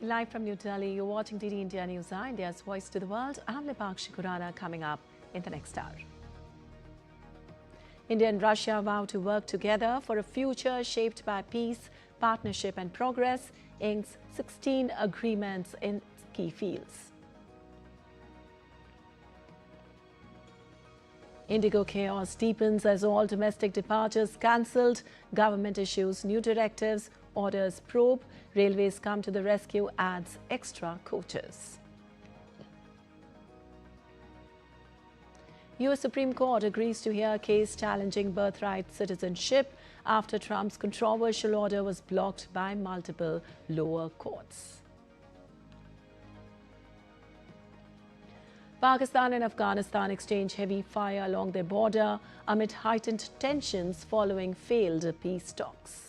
Live from New Delhi, you're watching DD India News, India's voice to the world. I'm Lipakshi Khurana. Coming up in the next hour. India and Russia vow to work together for a future shaped by peace, partnership and progress, inks 16 agreements in key fields. IndiGo chaos deepens as all domestic departures cancelled. Government issues new directives, orders probe. Railways come to the rescue, adds extra coaches. US Supreme Court agrees to hear a case challenging birthright citizenship after Trump's controversial order was blocked by multiple lower courts. Pakistan and Afghanistan exchange heavy fire along their border amid heightened tensions following failed peace talks.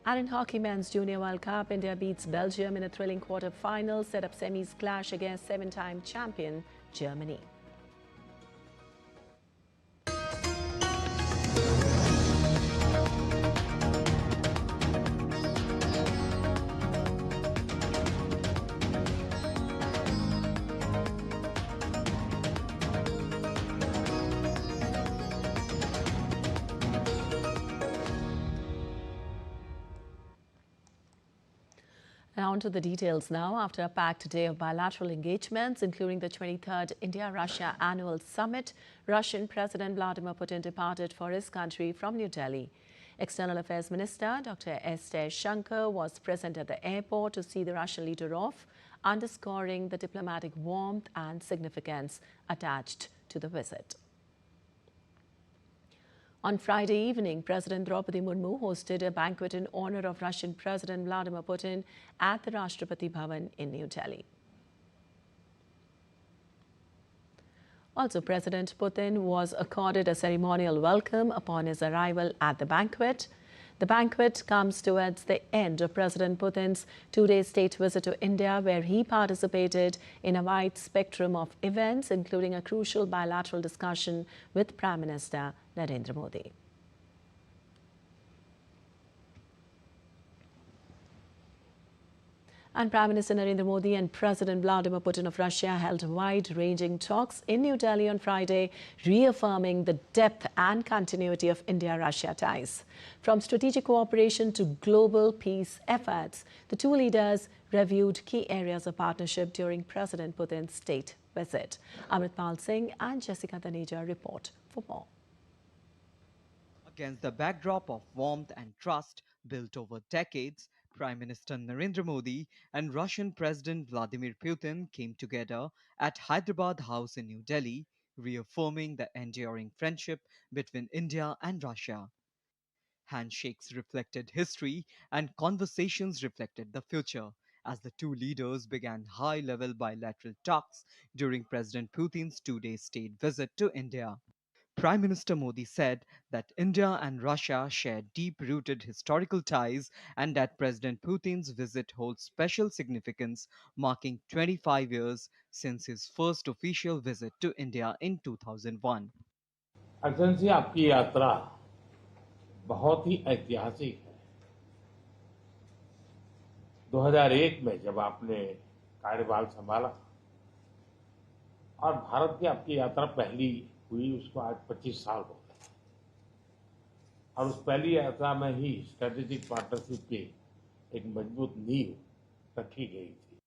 And in hockey men's Junior World Cup, India beats Belgium in a thrilling quarter-final, set up semis clash against seven-time champion Germany. Now on to the details now. After a packed day of bilateral engagements, including the 23rd India-Russia Annual Summit, Russian President Vladimir Putin departed for his country from New Delhi. External Affairs Minister Dr. S. Shankar was present at the airport to see the Russian leader off, underscoring the diplomatic warmth and significance attached to the visit. On Friday evening, President Draupadi Murmu hosted a banquet in honor of Russian President Vladimir Putin at the Rashtrapati Bhavan in New Delhi. Also, President Putin was accorded a ceremonial welcome upon his arrival at the banquet. The banquet comes towards the end of President Putin's two-day state visit to India, where he participated in a wide spectrum of events, including a crucial bilateral discussion with Prime Minister Narendra Modi. And Prime Minister Narendra Modi and President Vladimir Putin of Russia held wide-ranging talks in New Delhi on Friday, reaffirming the depth and continuity of India-Russia ties. From strategic cooperation to global peace efforts, the two leaders reviewed key areas of partnership during President Putin's state visit. Amritpal Singh and Jessica Taneja report for more. Against the backdrop of warmth and trust built over decades, Prime Minister Narendra Modi and Russian President Vladimir Putin came together at Hyderabad House in New Delhi, reaffirming the enduring friendship between India and Russia. Handshakes reflected history and conversations reflected the future as the two leaders began high-level bilateral talks during President Putin's two-day state visit to India. Prime Minister Modi said that India and Russia share deep-rooted historical ties and that President Putin's visit holds special significance, marking 25 years since his first official visit to India in 2001. Excellency, आपकी यात्रा बहुत ही ऐतिहासिक है। 2001 में जब आपने कार्यभार संभाला और भारत की आपकी यात्रा पहली हुई, उसको आज 25 साल हो गए और उस पहली यात्रा में ही स्ट्रेटेजिक पार्टनरशिप की एक मजबूत नींव रखी गई थी।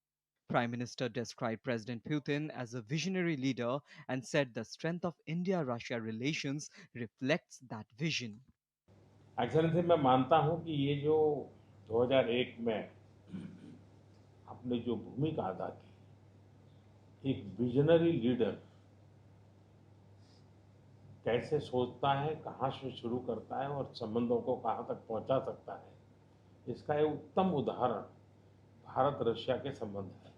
Prime Minister described President Putin as a visionary leader and said the strength of India-Russia relations reflects that vision. Excellency, मैं मानता हूं कि ये जो 2001 में आपने जो भूमिका अदा की, एक विजनरी लीडर कैसे सोचता है, कहां से शुरू करता है और संबंधों को कहां तक पहुंचा सकता है, इसका एक उत्तम उदाहरण भारत-रशिया के संबंध है।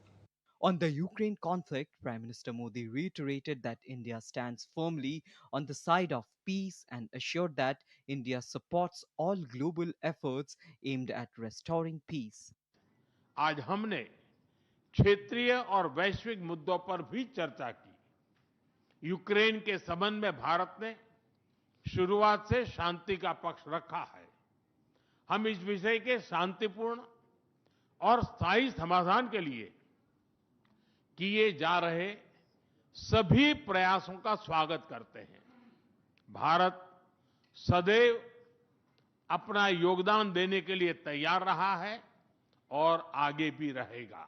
On the Ukraine conflict, Prime Minister Modi reiterated that India stands firmly on the side of peace and assured that India supports all global efforts aimed at restoring peace. आज हमने क्षेत्रीय और वैश्विक मुद्दों पर भी चर्चा की। यूक्रेन के संबंध में भारत ने शुरुआत से शांति का पक्ष रखा है। हम इस विषय के शांतिपूर्ण और स्थायी समाधान के लिए किए जा रहे सभी प्रयासों का स्वागत करते हैं। भारत सदैव अपना योगदान देने के लिए तैयार रहा है और आगे भी रहेगा।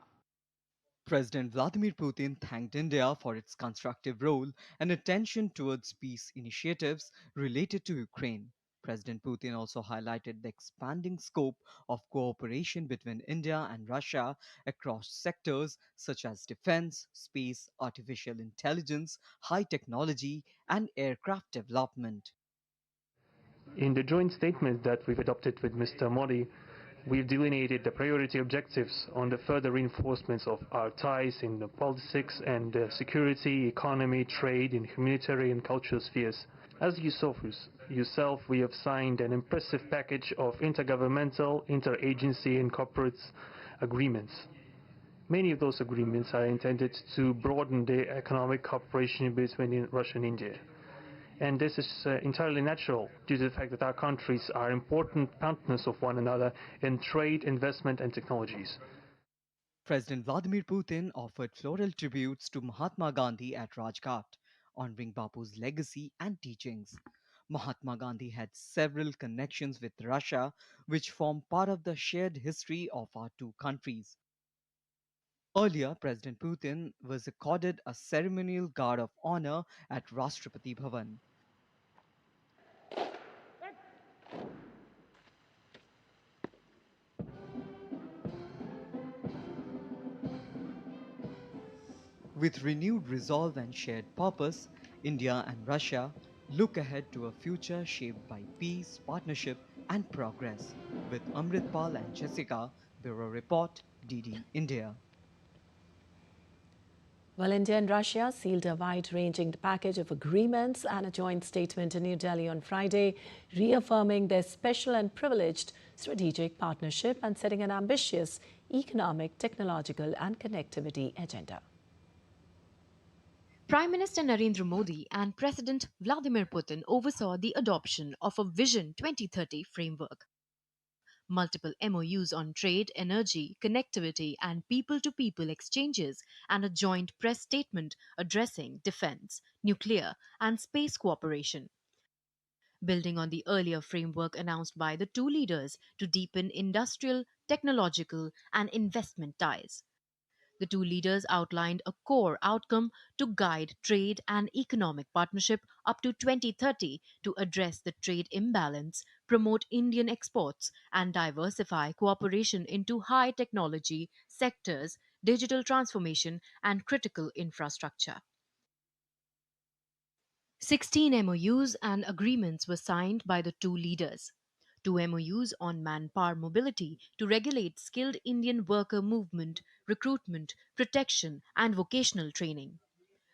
President Vladimir Putin thanked India for its constructive role and attention towards peace initiatives related to Ukraine. President Putin also highlighted the expanding scope of cooperation between India and Russia across sectors such as defense, space, artificial intelligence, high technology, and aircraft development. In the joint statement that we've adopted with Mr. Modi, we've delineated the priority objectives on the further reinforcements of our ties in the politics and security, economy, trade, in humanitarian and cultural spheres. As you saw for yourself, we have signed an impressive package of intergovernmental, interagency and corporate agreements. Many of those agreements are intended to broaden the economic cooperation between Russia and India. And this is entirely natural due to the fact that our countries are important partners of one another in trade, investment and technologies. President Vladimir Putin offered floral tributes to Mahatma Gandhi at Rajghat, honoring Bapu's legacy and teachings. Mahatma Gandhi had several connections with Russia, which form part of the shared history of our two countries. Earlier, President Putin was accorded a ceremonial guard of honor at Rashtrapati Bhavan. With renewed resolve and shared purpose, India and Russia look ahead to a future shaped by peace, partnership, and progress. With Amritpal and Jessica, Bureau Report, DD India. Well, India and Russia sealed a wide-ranging package of agreements and a joint statement in New Delhi on Friday, reaffirming their special and privileged strategic partnership and setting an ambitious economic, technological and connectivity agenda. Prime Minister Narendra Modi and President Vladimir Putin oversaw the adoption of a Vision 2030 framework. Multiple MOUs on trade, energy, connectivity and people-to-people exchanges and a joint press statement addressing defense, nuclear and space cooperation. Building on the earlier framework announced by the two leaders to deepen industrial, technological and investment ties. The two leaders outlined a core outcome to guide trade and economic partnership up to 2030 to address the trade imbalance, promote Indian exports, and diversify cooperation into high technology sectors, digital transformation, and critical infrastructure. 16 MOUs and agreements were signed by the two leaders. 2 MOUs on manpower mobility to regulate skilled Indian worker movement, recruitment, protection, and vocational training.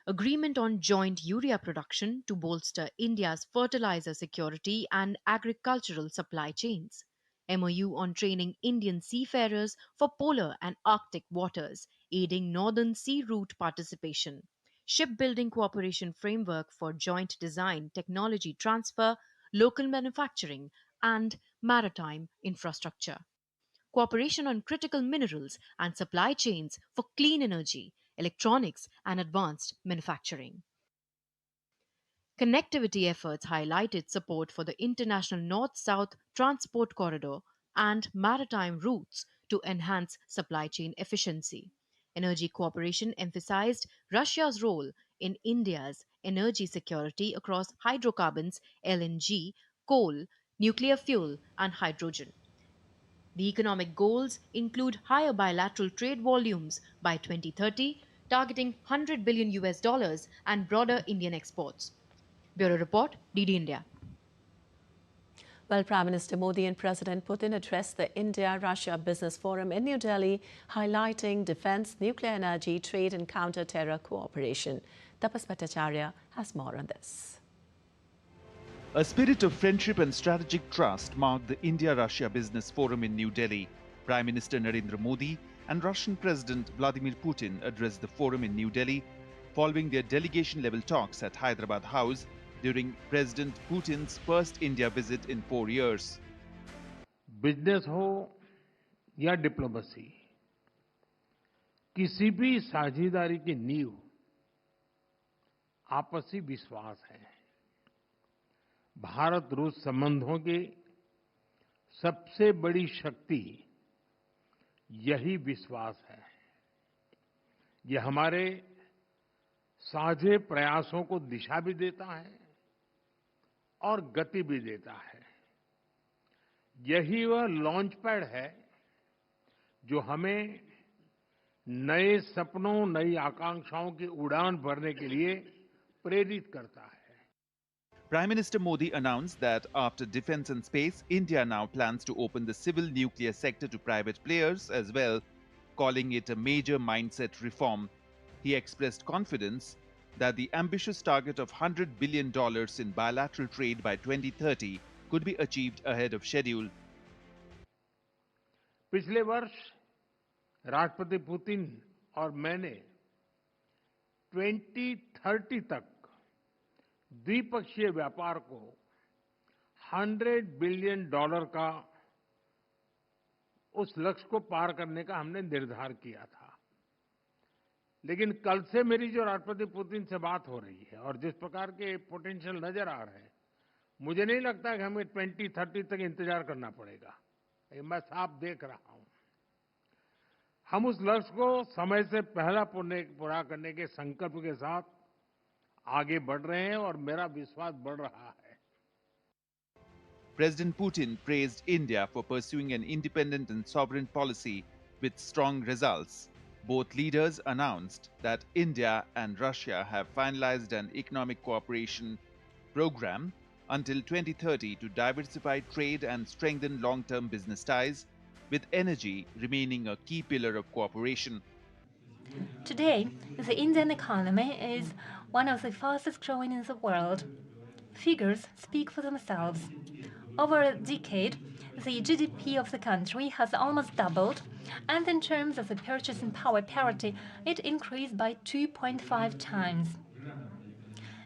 Agreement on joint urea production to bolster India's fertilizer security and agricultural supply chains. MOU on training Indian seafarers for polar and Arctic waters, aiding Northern Sea Route participation. Shipbuilding cooperation framework for joint design, technology transfer, local manufacturing, and maritime infrastructure. Cooperation on critical minerals and supply chains for clean energy, electronics, and advanced manufacturing. Connectivity efforts highlighted support for the international North-South transport corridor and maritime routes to enhance supply chain efficiency. Energy cooperation emphasized Russia's role in India's energy security across hydrocarbons, LNG, coal, nuclear fuel, and hydrogen. The economic goals include higher bilateral trade volumes by 2030, targeting $100 billion and broader Indian exports. Bureau Report, DD India. Well, Prime Minister Modi and President Putin addressed the India-Russia Business Forum in New Delhi, highlighting defense, nuclear energy, trade and counter-terror cooperation. Tapas Bhattacharya has more on this. A spirit of friendship and strategic trust marked the India-Russia Business Forum in New Delhi. Prime Minister Narendra Modi and Russian President Vladimir Putin addressed the forum in New Delhi following their delegation-level talks at Hyderabad House during President Putin's first India visit in 4 years. Business हो या diplomacy, किसी भी साझेदारी की नींव आपसी विश्वास है। भारत रूस संबंधों की सबसे बड़ी शक्ति यही विश्वास है। ये हमारे साझे प्रयासों को दिशा भी देता है और गति भी देता है। यही वह लॉन्च पैड है जो हमें नए सपनों, नई आकांक्षाओं की उड़ान भरने के लिए प्रेरित करता है। Prime Minister Modi announced that after defense and space, India now plans to open the civil nuclear sector to private players as well, calling it a major mindset reform. He expressed confidence that the ambitious target of $100 billion in bilateral trade by 2030 could be achieved ahead of schedule. पिछले वर्ष राष्ट्रपति Putin और मैंने 2030 तक द्विपक्षीय व्यापार को $100 billion का उस लक्ष्य को पार करने का हमने निर्धार किया था। लेकिन कल से मेरी जो राष्ट्रपति पुतिन से बात हो रही है और जिस प्रकार के पोटेंशियल नजर आ रहे हैं, मुझे नहीं लगता कि हमें 2030 तक इंतजार करना पड़ेगा। ये मैं साफ देख रहा हूं। हम उस लक्ष्य को समय से पहला पूरा करने के संकल्प के साथ आगे बढ़ रहे हैं और मेरा विश्वास बढ़ रहा है। President Putin praised India for pursuing an independent and sovereign policy with strong results. Both leaders announced that India and Russia have finalized an economic cooperation program until 2030 to diversify trade and strengthen long-term business ties, with energy remaining a key pillar of cooperation. Today, the Indian economy is one of the fastest growing in the world. Figures speak for themselves. Over a decade, the GDP of the country has almost doubled, and in terms of the purchasing power parity, it increased by 2.5 times.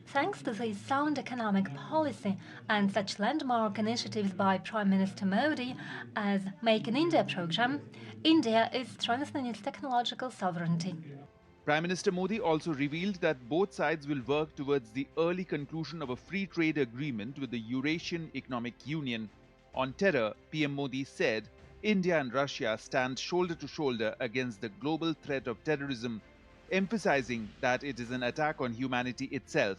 Thanks to the sound economic policy and such landmark initiatives by Prime Minister Modi as Make in India program, India is strengthening its technological sovereignty. Prime Minister Modi also revealed that both sides will work towards the early conclusion of a free trade agreement with the Eurasian Economic Union. On terror, PM Modi said, India and Russia stand shoulder to shoulder against the global threat of terrorism, emphasizing that it is an attack on humanity itself.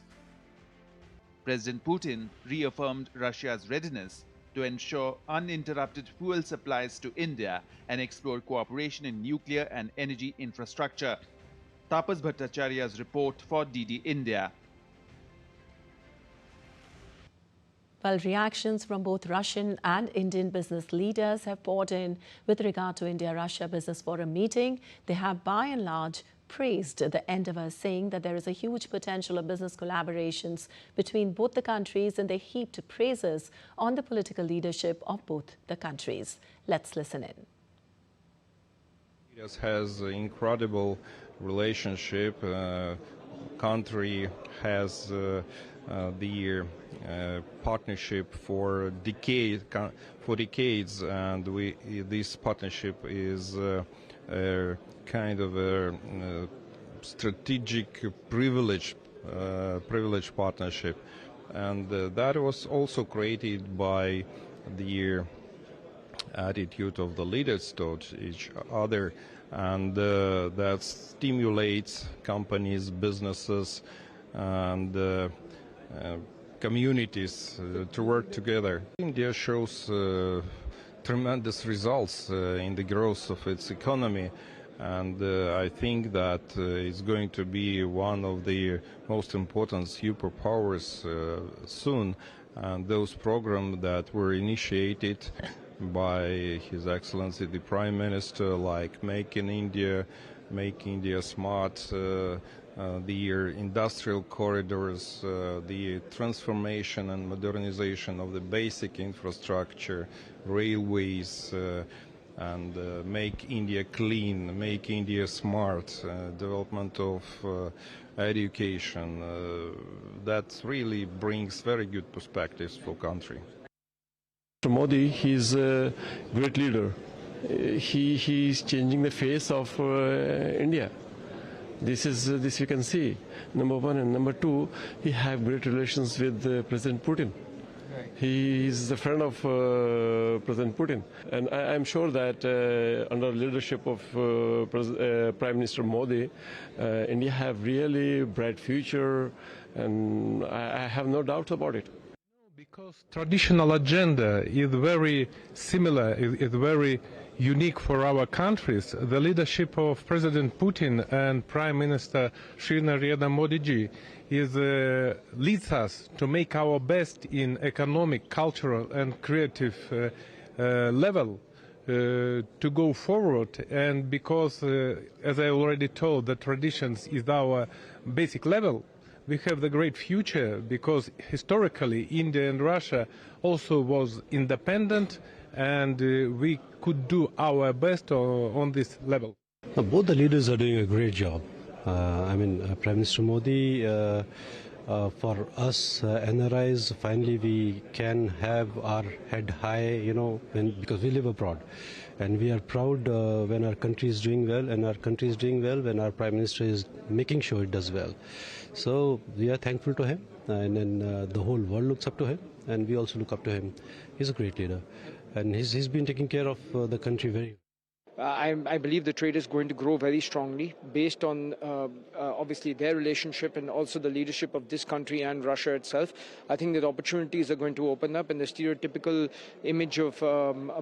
President Putin reaffirmed Russia's readiness to ensure uninterrupted fuel supplies to India and explore cooperation in nuclear and energy infrastructure. Tapas Bhattacharya's report for DD India. Well, reactions from both Russian and Indian business leaders have poured in with regard to India-Russia Business Forum meeting. They have by and large praised the endeavour, saying that there is a huge potential of business collaborations between both the countries, and they heaped praises on the political leadership of both the countries. Let's listen in. It has an incredible relationship. Country has the partnership for decades, and this partnership is kind of a strategic privilege partnership, and that was also created by the attitude of the leaders towards each other, and that stimulates companies, businesses, and communities to work together. India shows tremendous results in the growth of its economy, and I think that it's going to be one of the most important superpowers soon. And those programs that were initiated by His Excellency the Prime Minister, like Make in India, Make India Smart, the industrial corridors, the transformation and modernization of the basic infrastructure, railways, and Make India Clean, Make India Smart, development of education, that really brings very good perspectives for country. Modi, he's a great leader. He is changing the face of India. This you can see. Number one, and number two, he have great relations with President Putin. Right. He is the friend of President Putin, and I'm sure that under leadership of Prime Minister Modi, India have really bright future, and I have no doubts about it. Because traditional agenda is very similar, is very unique for our countries. The leadership of President Putin and Prime Minister Shri Narendra Modi ji leads us to make our best in economic, cultural and creative level to go forward. And because, as I already told, the traditions is our basic level, we have the great future, because historically India and Russia also was independent, and we could do our best on this level. Both the leaders are doing a great job. Prime Minister Modi, for us NRIs, finally we can have our head high, because we live abroad. And we are proud when our country is doing well, and our country is doing well when our Prime Minister is making sure it does well. So we are thankful to him, and then the whole world looks up to him, and we also look up to him. He's a great leader, and he's been taking care of the country very well. I believe the trade is going to grow very strongly based on obviously their relationship and also the leadership of this country and Russia itself. I think that opportunities are going to open up, and the stereotypical image of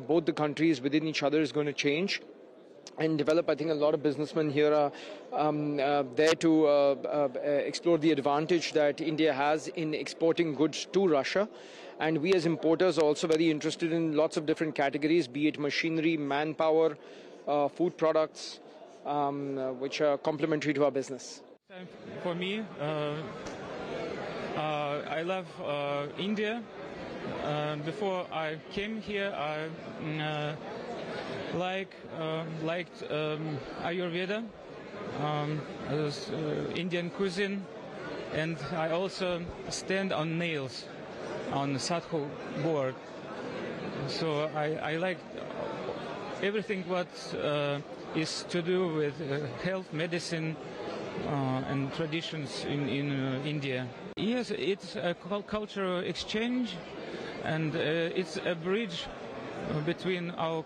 both the countries within each other is going to change and develop. I think a lot of businessmen here are there to explore the advantage that India has in exporting goods to Russia. And we as importers are also very interested in lots of different categories, be it machinery, manpower, food products, which are complementary to our business. For me, I love India. Before I came here, I liked Ayurveda, Indian cuisine, and I also stand on nails on the Sadhu board. So I like everything what is to do with health, medicine, and traditions in India. Yes, it's a cultural exchange, and it's a bridge between our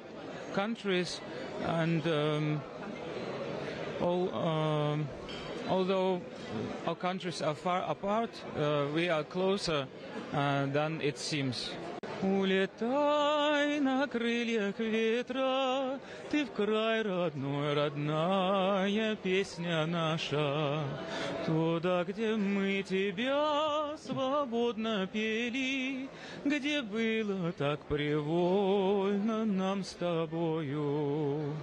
countries, and although our countries are far apart, we are closer than it seems. Улетай на крыльях ветра, ты в край родной, родная песня наша. Туда, где мы тебя свободно пели, где было так привольно нам с тобою.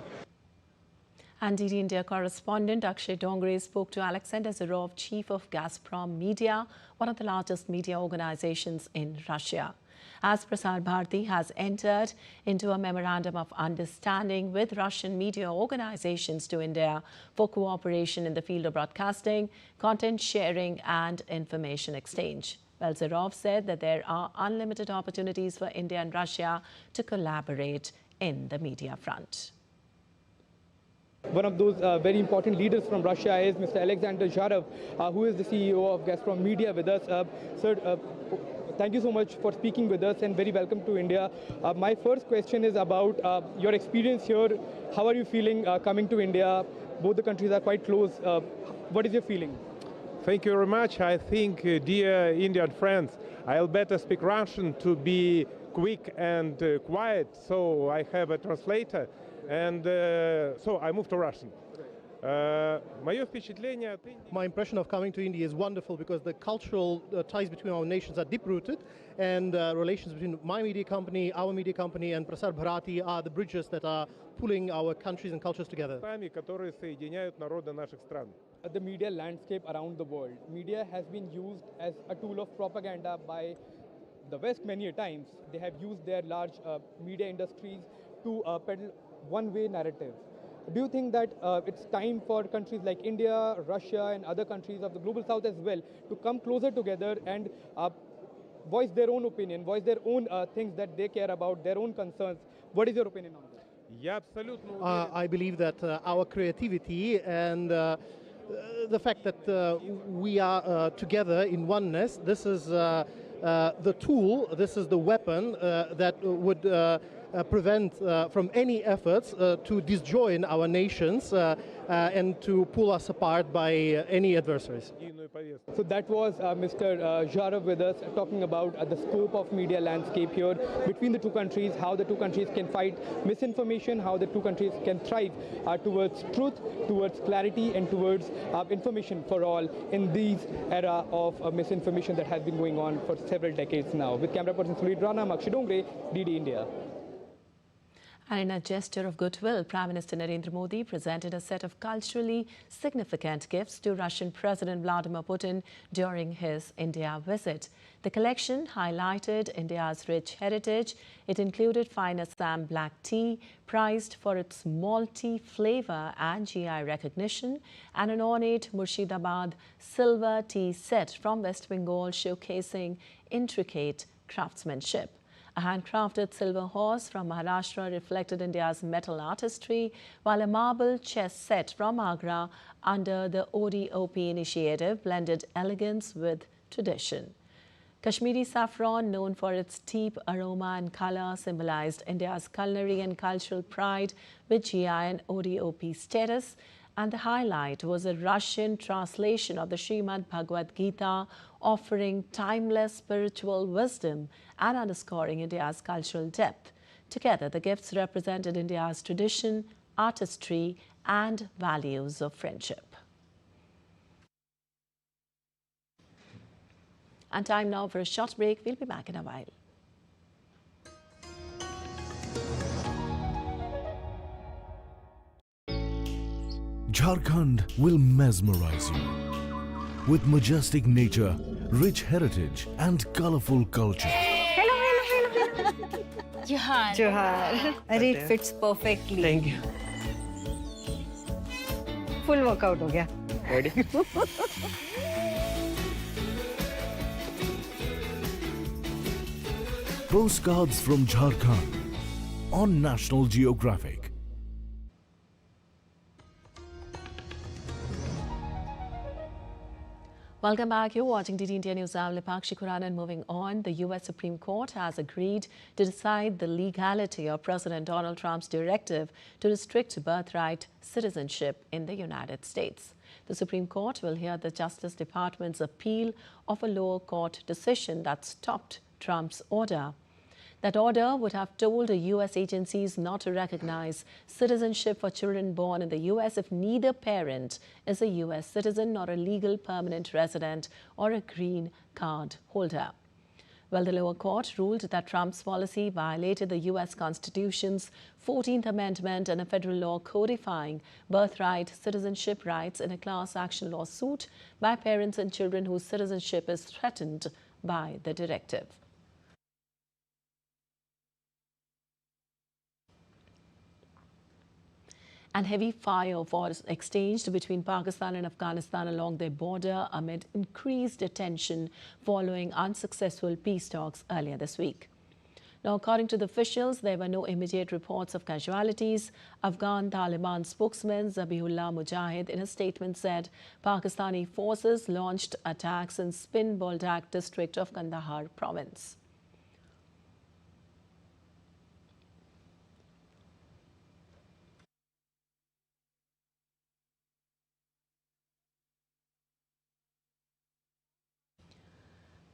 And DD India correspondent Akshay Dongre spoke to Alexander Zurov, chief of Gazprom Media, one of the largest media organizations in Russia. As Prasar Bharati has entered into a memorandum of understanding with Russian media organizations to India for cooperation in the field of broadcasting, content sharing and information exchange. Well, Zurov said that there are unlimited opportunities for India and Russia to collaborate in the media front. One of those very important leaders from Russia is Mr. Alexander Zurov, who is the CEO of Gazprom Media with us. Sir, thank you so much for speaking with us, and very welcome to India. My first question is about your experience here. How are you feeling coming to India? Both the countries are quite close. What is your feeling? Thank you very much. I think, dear Indian friends, I'll better speak Russian to be quick and quiet, so I have a translator. And so I moved to Russian. My impression of coming to India is wonderful because the cultural ties between our nations are deep-rooted, and relations between my media company, our media company, and Prasar Bharati are the bridges that are pulling our countries and cultures together. The media landscape around the world. Media has been used as a tool of propaganda by the West many a times. They have used their large media industries to peddle one-way narrative. Do you think that it's time for countries like India, Russia and other countries of the global south as well to come closer together and voice their own opinion, voice their own things that they care about, their own concerns. What is your opinion on that? I believe that our creativity and the fact that we are together in oneness, this is the tool, this is the weapon that would prevent from any efforts to disjoin our nations and to pull us apart by any adversaries. So that was Mr. Zharov with us talking about the scope of media landscape here between the two countries, how the two countries can fight misinformation, how the two countries can thrive towards truth, towards clarity, and towards information for all in this era of misinformation that has been going on for several decades now. With camera person Sureed Rana, Makshi Dongre, DD India. And in a gesture of goodwill, Prime Minister Narendra Modi presented a set of culturally significant gifts to Russian President Vladimir Putin during his India visit. The collection highlighted India's rich heritage. It included fine Assam black tea, prized for its malty flavor and GI recognition, and an ornate Murshidabad silver tea set from West Bengal showcasing intricate craftsmanship. A handcrafted silver horse from Maharashtra reflected India's metal artistry, while a marble chess set from Agra under the ODOP initiative blended elegance with tradition. Kashmiri saffron, known for its deep aroma and color, symbolized India's culinary and cultural pride with GI and ODOP status. And the highlight was a Russian translation of the Srimad Bhagavad Gita, offering timeless spiritual wisdom and underscoring India's cultural depth. Together, the gifts represented India's tradition, artistry, and values of friendship. And time now for a short break. We'll be back in a while. Jharkhand will mesmerize you with majestic nature, rich heritage and colorful culture. Hello. Johar. It fits perfectly. Thank you. Full workout ho gaya. Ready? Postcards from Jharkhand on National Geographic. Welcome back. You're watching DD India News. I'm Lipakshi Khurana, and moving on, the U.S. Supreme Court has agreed to decide the legality of President Donald Trump's directive to restrict birthright citizenship in the United States. The Supreme Court will hear the Justice Department's appeal of a lower court decision that stopped Trump's order. That order would have told the U.S. agencies not to recognize citizenship for children born in the U.S. if neither parent is a U.S. citizen nor a legal permanent resident or a green card holder. Well, the lower court ruled that Trump's policy violated the U.S. Constitution's 14th Amendment and a federal law codifying birthright citizenship rights in a class action lawsuit by parents and children whose citizenship is threatened by the directive. And heavy fire was exchanged between Pakistan and Afghanistan along their border amid increased tension following unsuccessful peace talks earlier this week. Now, according to the officials, there were no immediate reports of casualties. Afghan Taliban spokesman Zabihullah Mujahid in a statement said Pakistani forces launched attacks in Spin Boldak district of Kandahar province.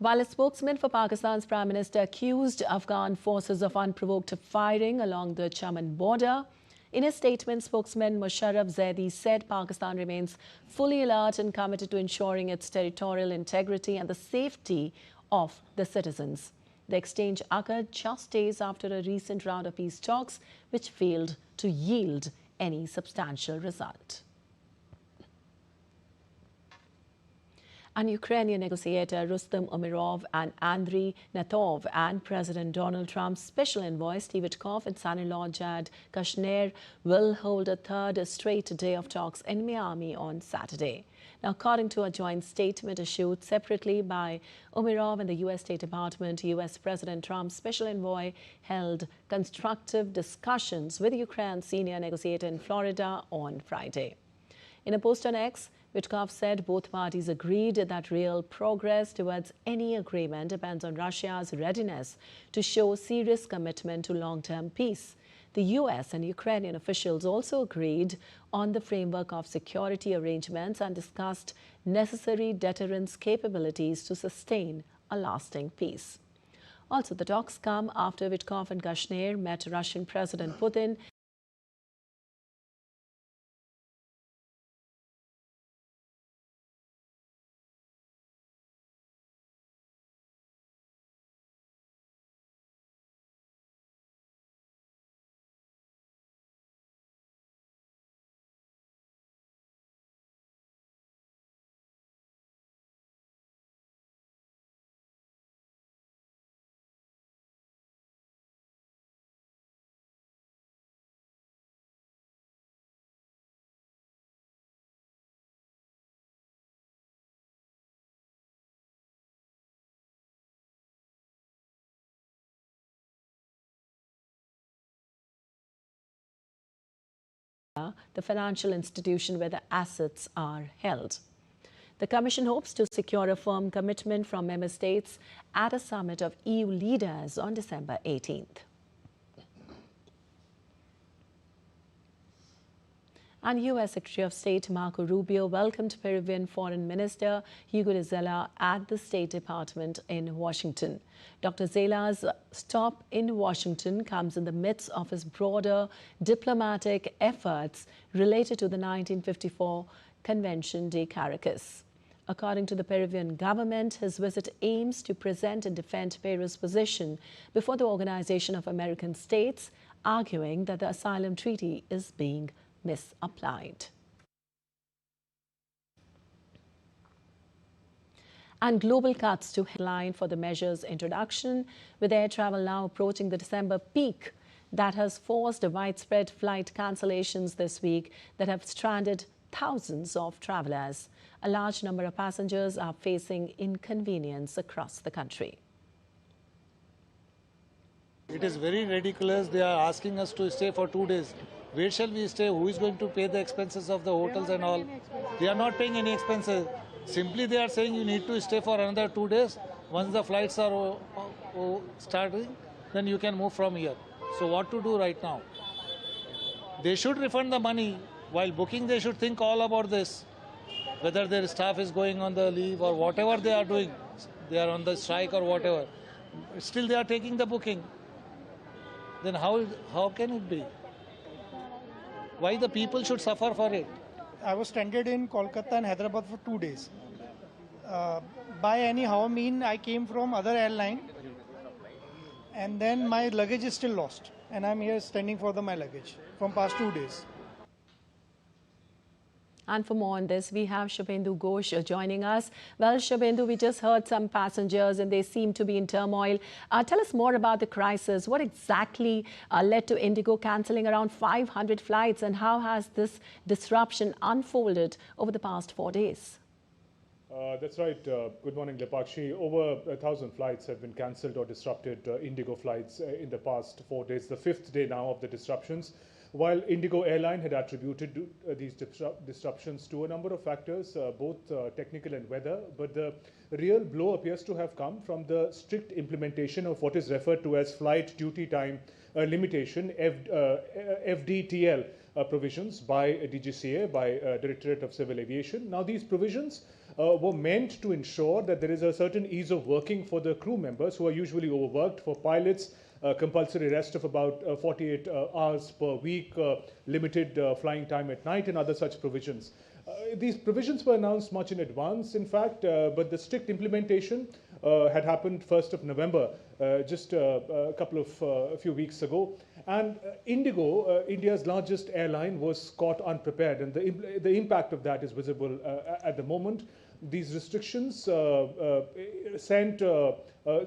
While a spokesman for Pakistan's Prime Minister accused Afghan forces of unprovoked firing along the Chaman border, in a statement, spokesman Musharraf Zaidi said Pakistan remains fully alert and committed to ensuring its territorial integrity and the safety of the citizens. The exchange occurred just days after a recent round of peace talks, which failed to yield any substantial result. And Ukrainian negotiator Rustem Umerov and Andriy Natov and President Donald Trump's special envoy Steve Witkoff and son-in-law Jared Kushner will hold a third straight day of talks in Miami on Saturday. Now, according to a joint statement issued separately by Umerov and the U.S. State Department, U.S. President Trump's special envoy held constructive discussions with Ukraine's senior negotiator in Florida on Friday. In a post on X, Witkoff said both parties agreed that real progress towards any agreement depends on Russia's readiness to show serious commitment to long-term peace. The U.S. and Ukrainian officials also agreed on the framework of security arrangements and discussed necessary deterrence capabilities to sustain a lasting peace. Also, the talks come after Witkoff and Kushner met Russian President Putin the financial institution where the assets are held. The Commission hopes to secure a firm commitment from member states at a summit of EU leaders on December 18th. And U.S. Secretary of State Marco Rubio welcomed Peruvian Foreign Minister Hugo de Zela at the State Department in Washington. Dr. Zela's stop in Washington comes in the midst of his broader diplomatic efforts related to the 1954 Convention de Caracas. According to the Peruvian government, his visit aims to present and defend Peru's position before the Organization of American States, arguing that the asylum treaty is being misapplied. And global cuts to headline for the measure's introduction, with air travel now approaching the December peak that has forced widespread flight cancellations this week that have stranded thousands of travelers. A large number of passengers are facing inconvenience across the country. It is very ridiculous. They are asking us to stay for 2 days. Where shall we stay? Who is going to pay the expenses of the hotels and all? They are not paying any expenses. Simply they are saying you need to stay for another 2 days. Once the flights are starting, then you can move from here. So what to do right now? They should refund the money. While booking, they should think all about this. Whether their staff is going on the leave or whatever they are doing. They are on the strike or whatever. Still they are taking the booking. Then how can it be? Why the people should suffer for it? I was stranded in Kolkata and Hyderabad for 2 days. By anyhow mean, I came from other airline, and then my luggage is still lost, and I'm here standing for my luggage from past 2 days. And for more on this, we have Shubhendu Ghosh joining us. Well, Shubhendu, we just heard some passengers and they seem to be in turmoil. Tell us more about the crisis. What exactly led to IndiGo cancelling around 500 flights, and how has this disruption unfolded over the past 4 days? That's right. Good morning, Lepakshi. Over 1,000 flights have been cancelled or disrupted IndiGo flights in the past 4 days, the 5th day now of the disruptions. While IndiGo airline had attributed these disruptions to a number of factors, both technical and weather, but the real blow appears to have come from the strict implementation of what is referred to as flight duty time limitation, FDTL provisions by DGCA, by Directorate of Civil Aviation. Now, these provisions were meant to ensure that there is a certain ease of working for the crew members who are usually overworked. For pilots, compulsory rest of about 48 hours per week, limited flying time at night, and other such provisions. These provisions were announced much in advance, in fact, but the strict implementation had happened 1st of November, just a few weeks ago. And IndiGo, India's largest airline, was caught unprepared, and the impact of that is visible at the moment. These restrictions sent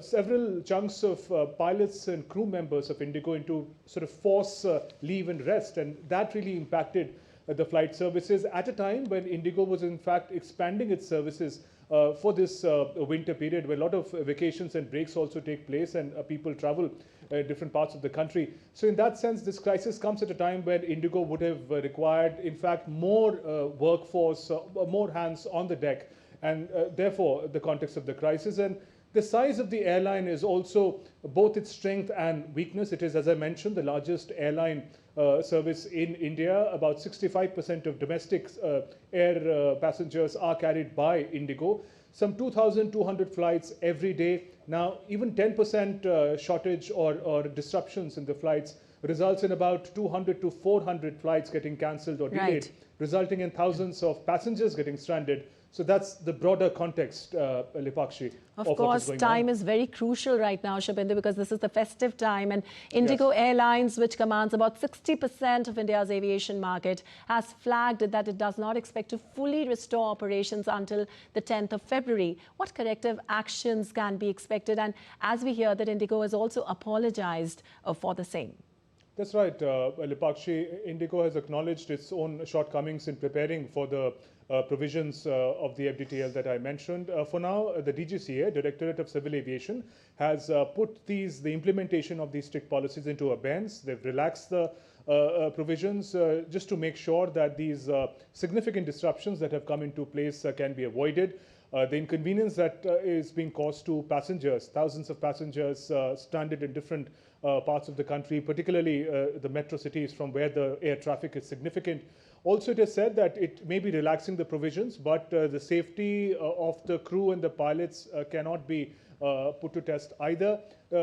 several chunks of pilots and crew members of IndiGo into sort of forced leave and rest, and that really impacted the flight services at a time when IndiGo was in fact expanding its services for this winter period, where a lot of vacations and breaks also take place and people travel different parts of the country. So in that sense, this crisis comes at a time when IndiGo would have required, in fact, more workforce, more hands on the deck, and therefore the context of the crisis. And the size of the airline is also both its strength and weakness. It is, as I mentioned, the largest airline service in India. About 65% of domestic air passengers are carried by IndiGo. Some 2,200 flights every day. Now, even 10% shortage or disruptions in the flights results in about 200 to 400 flights getting cancelled or delayed, resulting in thousands of passengers getting stranded. So that's the broader context, Lipakshi. Of course, time is very crucial right now, Shubhendu, because this is the festive time, and IndiGo Airlines, which commands about 60% of India's aviation market, has flagged that it does not expect to fully restore operations until the 10th of February. What corrective actions can be expected? And as we hear that IndiGo has also apologized for the same. That's right, Lipakshi. IndiGo has acknowledged its own shortcomings in preparing for the provisions of the FDTL that I mentioned. For now, the DGCA, Directorate of Civil Aviation, has put the implementation of these strict policies into abeyance. They've relaxed the provisions just to make sure that these significant disruptions that have come into place can be avoided. The inconvenience that is being caused to passengers, thousands of passengers stranded in different parts of the country, particularly the metro cities from where the air traffic is significant. Also, it is said that it may be relaxing the provisions, but the safety of the crew and the pilots cannot be put to test either.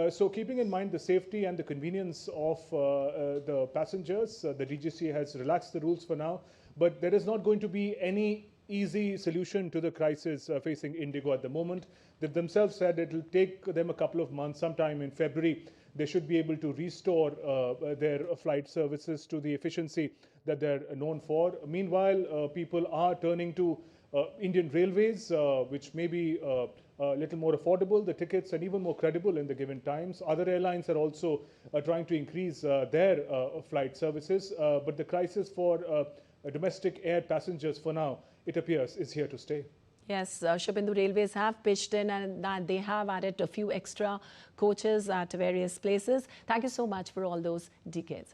So keeping in mind the safety and the convenience of the passengers, the DGCA has relaxed the rules for now, but there is not going to be any easy solution to the crisis facing IndiGo at the moment. They themselves said it will take them a couple of months, sometime in February. They should be able to restore their flight services to the efficiency that they're known for. Meanwhile, people are turning to Indian Railways, which may be a little more affordable, the tickets, and even more credible in the given times. Other airlines are also trying to increase their flight services, but the crisis for domestic air passengers for now, it appears, is here to stay. Yes, Shubhendu, Railways have pitched in and they have added a few extra coaches at various places. Thank you so much for all those details.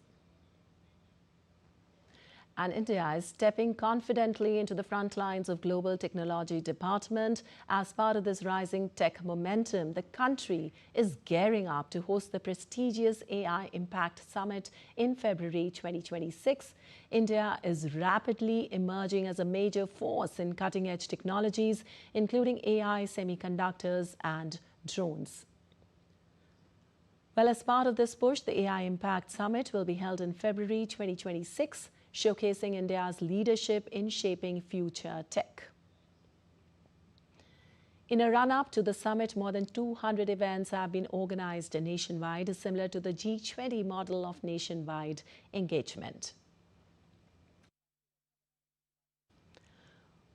And India is stepping confidently into the front lines of global technology department. As part of this rising tech momentum, the country is gearing up to host the prestigious AI Impact Summit in February 2026. India is rapidly emerging as a major force in cutting-edge technologies, including AI, semiconductors, and drones. Well, as part of this push, the AI Impact Summit will be held in February 2026. Showcasing India's leadership in shaping future tech. In a run-up to the summit, more than 200 events have been organized nationwide, similar to the G20 model of nationwide engagement.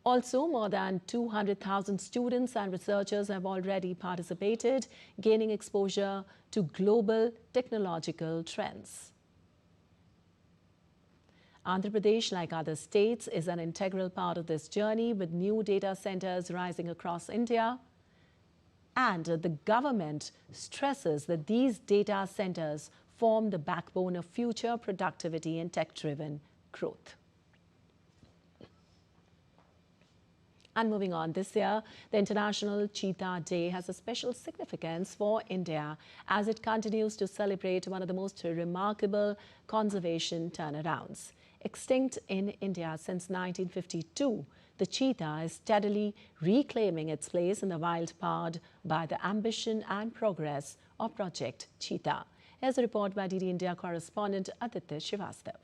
Also, more than 200,000 students and researchers have already participated, gaining exposure to global technological trends. Andhra Pradesh, like other states, is an integral part of this journey, with new data centers rising across India. And the government stresses that these data centers form the backbone of future productivity and tech-driven growth. And moving on, this year, the International Cheetah Day has a special significance for India as it continues to celebrate one of the most remarkable conservation turnarounds. Extinct in India since 1952, the cheetah is steadily reclaiming its place in the wild, powered by the ambition and progress of Project Cheetah. Here's a report by DD India correspondent Aditya Srivastav.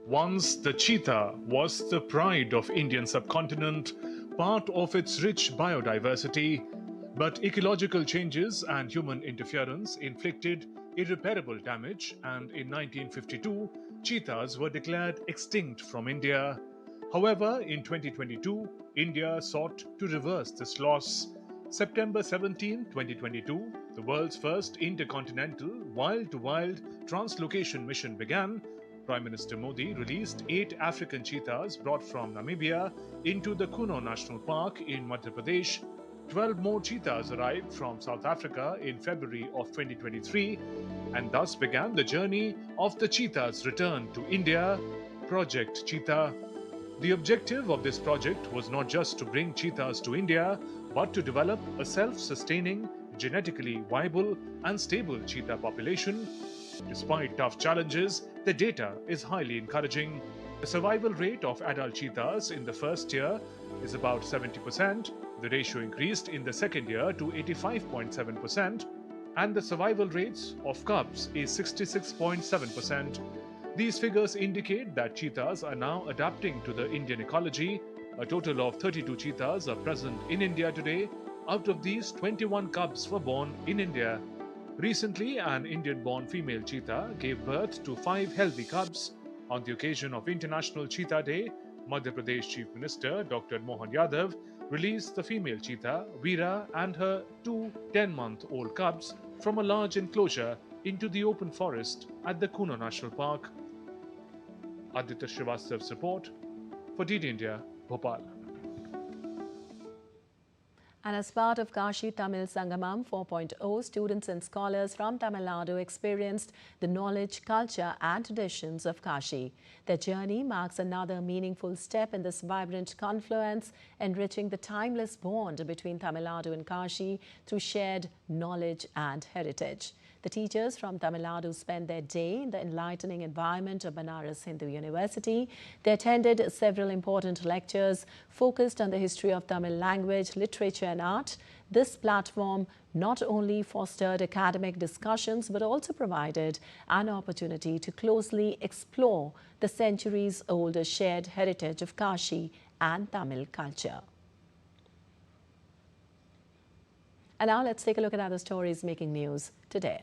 Once the cheetah was the pride of Indian subcontinent, part of its rich biodiversity, but ecological changes and human interference inflicted irreparable damage, and in 1952, cheetahs were declared extinct from India. However, in 2022, India sought to reverse this loss. September 17, 2022, the world's first intercontinental wild-to-wild translocation mission began, Prime Minister Modi released 8 African cheetahs brought from Namibia into the Kuno National Park in Madhya Pradesh. 12 more cheetahs arrived from South Africa in February of 2023, and thus began the journey of the cheetah's return to India, Project Cheetah. The objective of this project was not just to bring cheetahs to India, but to develop a self-sustaining, genetically viable and stable cheetah population. Despite tough challenges, the data is highly encouraging. The survival rate of adult cheetahs in the first year is about 70%. The ratio increased in the second year to 85.7%, and the survival rates of cubs is 66.7%. These figures indicate that cheetahs are now adapting to the Indian ecology. A total of 32 cheetahs are present in India today. Out of these, 21 cubs were born in India. Recently, an Indian-born female cheetah gave birth to 5 healthy cubs. On the occasion of International Cheetah Day, Madhya Pradesh Chief Minister Dr. Mohan Yadav released the female cheetah, Veera, and her 2 10-month-old cubs from a large enclosure into the open forest at the Kuno National Park. Aditya Srivastava's report for DD India, Bhopal. And as part of Kashi-Tamil Sangamam 4.0, students and scholars from Tamil Nadu experienced the knowledge, culture and traditions of Kashi. Their journey marks another meaningful step in this vibrant confluence, enriching the timeless bond between Tamil Nadu and Kashi through shared knowledge and heritage. The teachers from Tamil Nadu spent their day in the enlightening environment of Banaras Hindu University. They attended several important lectures focused on the history of Tamil language, literature and art. This platform not only fostered academic discussions but also provided an opportunity to closely explore the centuries-old shared heritage of Kashi and Tamil culture. And now let's take a look at other stories making news today.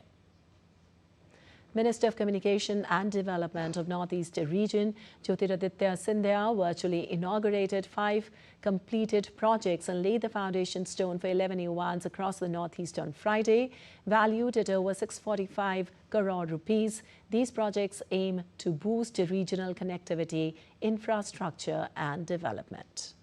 Minister of Communication and Development of Northeast Region, Jyotiraditya Scindia, virtually inaugurated 5 completed projects and laid the foundation stone for 11 new ones across the Northeast on Friday, valued at over 645 crore rupees. These projects aim to boost regional connectivity, infrastructure and development.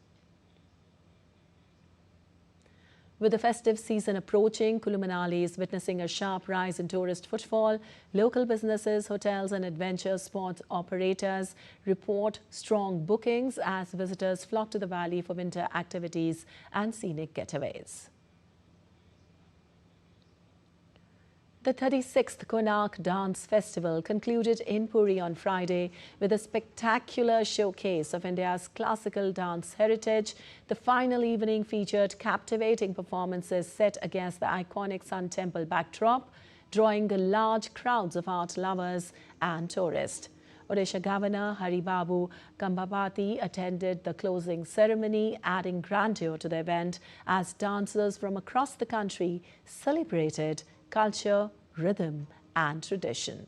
With the festive season approaching, Kulu Manali is witnessing a sharp rise in tourist footfall. Local businesses, hotels and adventure sports operators report strong bookings as visitors flock to the valley for winter activities and scenic getaways. The 36th Konark Dance Festival concluded in Puri on Friday with a spectacular showcase of India's classical dance heritage. The final evening featured captivating performances set against the iconic Sun Temple backdrop, drawing large crowds of art lovers and tourists. Odisha Governor Haribabu Kambapati attended the closing ceremony, adding grandeur to the event as dancers from across the country celebrated culture, rhythm and tradition.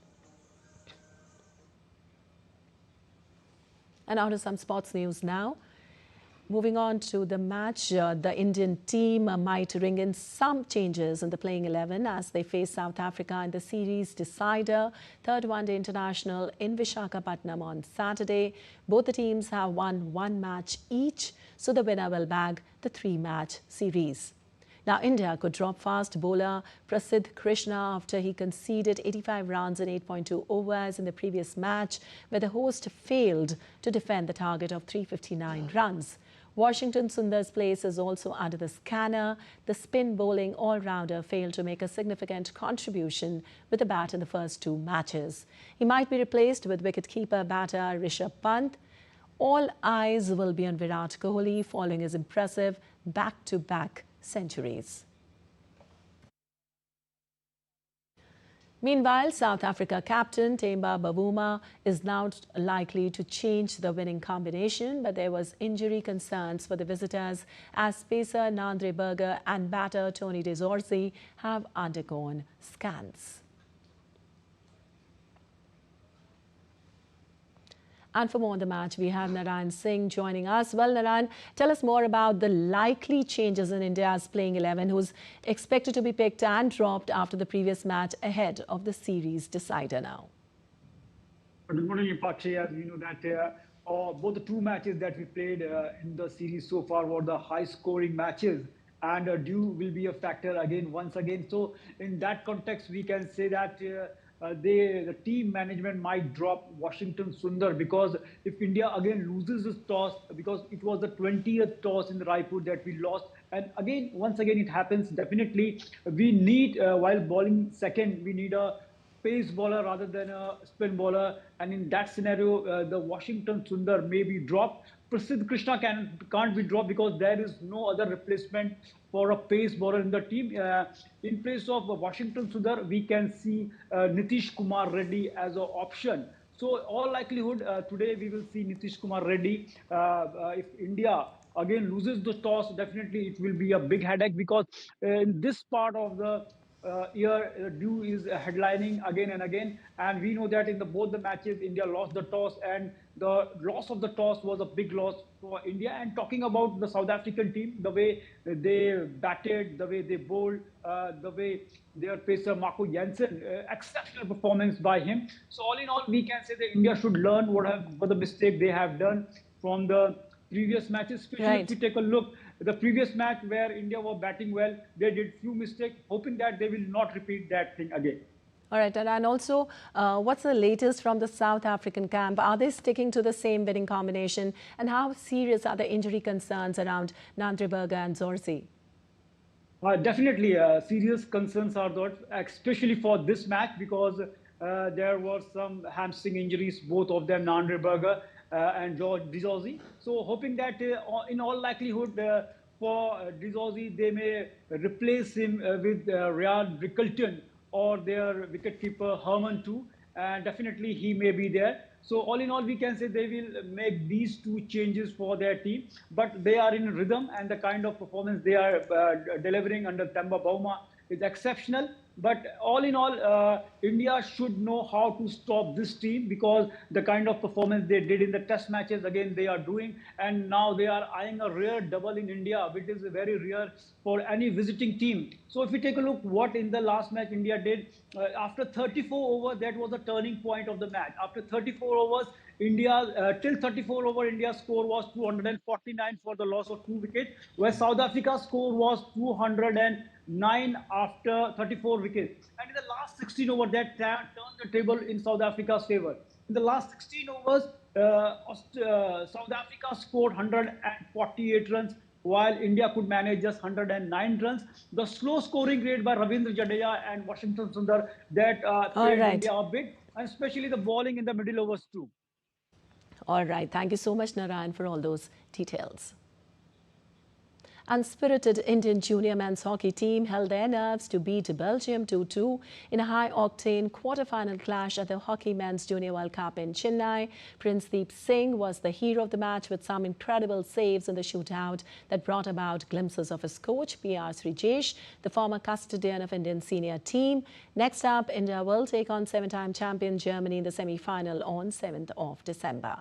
And out of some sports news now. Moving on to the match, the Indian team might ring in some changes in the playing 11 as they face South Africa in the series decider, third one-day international in Visakhapatnam on Saturday. Both the teams have won 1 match each, so the winner will bag the 3-match series. Now, India could drop fast bowler Prasidh Krishna after he conceded 85 runs in 8.2 overs in the previous match, where the host failed to defend the target of 359 runs. Washington Sundar's place is also under the scanner. The spin bowling all-rounder failed to make a significant contribution with the bat in the first 2 matches. He might be replaced with wicketkeeper batter Rishabh Pant. All eyes will be on Virat Kohli following his impressive back-to-back centuries. Meanwhile, South Africa captain Themba Bavuma is now likely to change the winning combination, but there was injury concerns for the visitors as pacer Nandre Berger and batter Tony De Zorzi have undergone scans. And for more on the match, we have Narayan Singh joining us. Well, Narayan, tell us more about the likely changes in India's playing 11, who's expected to be picked and dropped after the previous match ahead of the series decider now. Good morning, Pakshay. As we know that both the two matches that we played in the series so far were the high-scoring matches, and dew will be a factor again, once again. So in that context, we can say that the team management might drop Washington Sundar, because if India again loses this toss, because it was the 20th toss in Raipur that we lost, and again, once again it happens, definitely we need, while bowling second, we need a pace bowler rather than a spin bowler, and in that scenario, the Washington Sundar may be dropped. Prasidh Krishna can't be dropped because there is no other replacement for a pace bowler in the team. In place of Washington Sundar, we can see Nitish Kumar Reddy as an option. So all likelihood, today we will see Nitish Kumar Reddy. If India again loses the toss, definitely it will be a big headache, because in this part of the year, dew is headlining again and again, and we know that in both the matches India lost the toss, and the loss of the toss was a big loss for India. And talking about the South African team, the way they batted, the way they bowled, the way their pacer Marco Jansen, exceptional performance by him. So all in all, we can say that India should learn what the mistake they have done from the previous matches, especially if we take a look. The previous match where India were batting well, they did few mistakes, hoping that they will not repeat that thing again. All right, and also, what's the latest from the South African camp? Are they sticking to the same winning combination? And how serious are the injury concerns around Nandreberger and Zorzi? Definitely, serious concerns are there, especially for this match, because there were some hamstring injuries, both of them, Nandreberger and George Dizorzi. So hoping that in all likelihood for Dizorzi, they may replace him with Ryan Rickelton or their wicketkeeper Herman too, and definitely he may be there. So all in all, we can say they will make these two changes for their team, but they are in rhythm, and the kind of performance they are delivering under Temba Bavuma is exceptional. But all in all, India should know how to stop this team, because the kind of performance they did in the test matches, again, they are doing. And now they are eyeing a rare double in India, which is very rare for any visiting team. So if we take a look what in the last match India did, after 34 overs, that was the turning point of the match. After 34 overs, India, till 34 over, India's score was 249 for the loss of 2 wickets, where South Africa's score was 209 after 34 wickets. And in the last 16 overs, that turned the table in South Africa's favor. In the last 16 overs, South Africa scored 148 runs, while India could manage just 109 runs. The slow scoring rate by Ravindra Jadeja and Washington Sundar, that played India a bit, and especially the bowling in the middle overs too. All right. Thank you so much, Narayan, for all those details. And spirited Indian junior men's hockey team held their nerves to beat Belgium 2-2 in a high-octane quarter-final clash at the Hockey Men's Junior World Cup in Chennai. Princedeep Singh was the hero of the match with some incredible saves in the shootout that brought about glimpses of his coach, PR Srijesh, the former custodian of Indian senior team. Next up, India will take on 7-time champion Germany in the semi-final on 7th of December.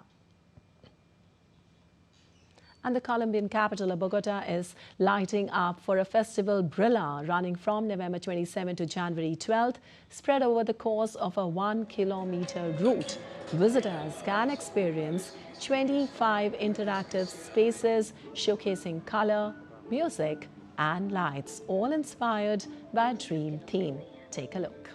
And the Colombian capital of Bogota is lighting up for a festival Brilla running from November 27 to January 12th, spread over the course of a 1-kilometer route. Visitors can experience 25 interactive spaces showcasing color, music and lights, all inspired by a dream theme. Take a look.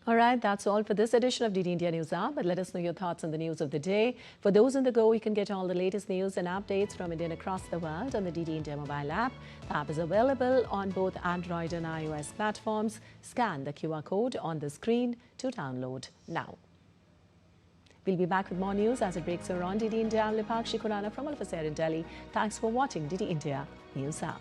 All right, that's all for this edition of DD India News Hour, but let us know your thoughts on the news of the day. For those on the go, you can get all the latest news and updates from India and across the world on the DD India mobile app. The app is available on both Android and iOS platforms. Scan the QR code on the screen to download now. We'll be back with more news as it breaks over on DD India. I'm Lipakshi Khurana from all of us here in Delhi. Thanks for watching DD India News Hour.